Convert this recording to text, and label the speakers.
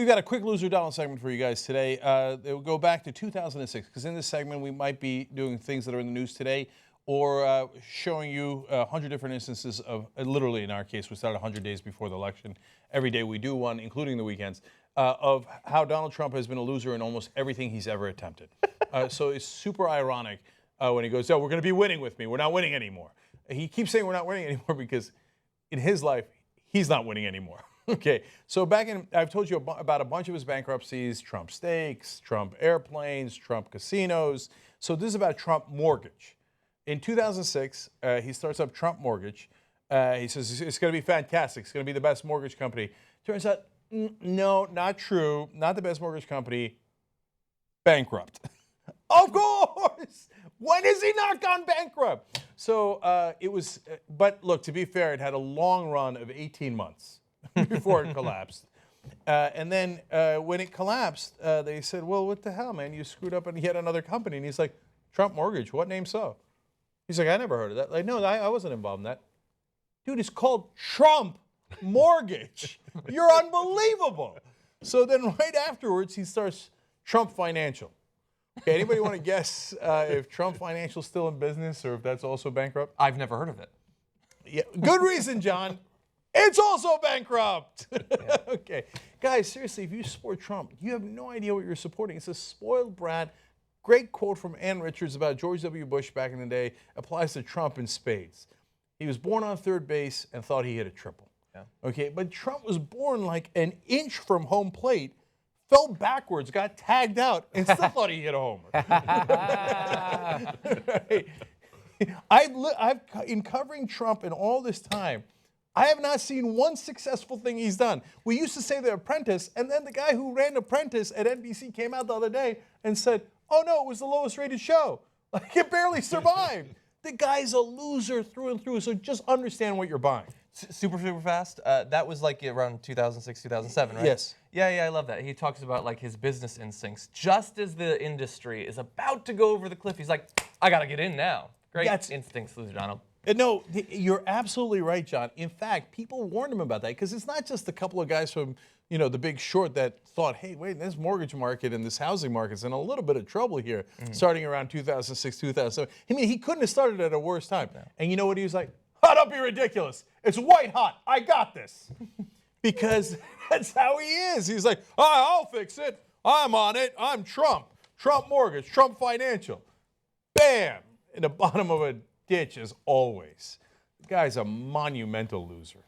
Speaker 1: we've got a quick loser Donald segment for you guys today. It will go back to 2006 because in this segment we might be doing things that are in the news today or showing you 100 different instances of, literally in our case, we started 100 days before the election. Every day we do one, including the weekends, of how Donald Trump has been a loser in almost everything he's ever attempted. So it's super ironic when he goes, oh, we're going to be winning with me. We're not winning anymore. He keeps saying we're not winning anymore because in his life, he's not winning anymore. Okay, so I've told you about a bunch of his bankruptcies, Trump steaks, Trump airplanes, Trump casinos. So this is about Trump Mortgage. In 2006, he starts up Trump Mortgage. He says it's going to be fantastic. It's going to be the best mortgage company. Turns out, no, not true. Not the best mortgage company. Bankrupt. Of course. When has he not gone bankrupt? So it was, but look, to be fair, it had a long run of 18 months. Before it collapsed. And then when it collapsed, they said, well, what the hell, man? You screwed up and yet another company. And he's like, Trump Mortgage, what name so? He's like, I never heard of that. Like, no, I wasn't involved in that. Dude, it's called Trump Mortgage. You're unbelievable. So then right afterwards, he starts Trump Financial. Okay, anybody want to guess if Trump Financial's still in business or if that's also bankrupt?
Speaker 2: I've never heard of it.
Speaker 1: Yeah, good reason, John. It's also bankrupt. Yeah. Okay. Guys, seriously, if you support Trump, you have no idea what you're supporting. It's a spoiled brat. Great quote from Ann Richards about George W. Bush back in the day applies to Trump in spades. He was born on third base and thought he hit a triple. Yeah. Okay, but Trump was born like an inch from home plate, fell backwards, got tagged out, and still thought he hit a homer. Right? I've in covering Trump in all this time, I have not seen one successful thing he's done. We used to say The Apprentice, and then the guy who ran Apprentice at NBC came out the other day and said, oh no, it was the lowest rated show. Like, it barely survived. The guy's a loser through and through, so just understand what you're buying.
Speaker 2: Super fast. That was like around 2006, 2007, right?
Speaker 1: Yes.
Speaker 2: Yeah, I love that. He talks about like his business instincts. Just as the industry is about to go over the cliff, he's like, I got to get in now. Great instincts, Loser Donald.
Speaker 1: No, you're absolutely right, John. In fact, people warned him about that because it's not just a couple of guys from, The Big Short that thought, hey, wait, this mortgage market and this housing market's in a little bit of trouble here, starting around 2006, 2007. I mean, he couldn't have started at a worse time. No. And you know what he was like? Oh, don't be ridiculous. It's white hot. I got this. Because that's how he is. He's like, I'll fix it. I'm on it. I'm Trump. Trump Mortgage, Trump Financial. Bam! In the bottom of a ditch as always. The guy's a monumental loser.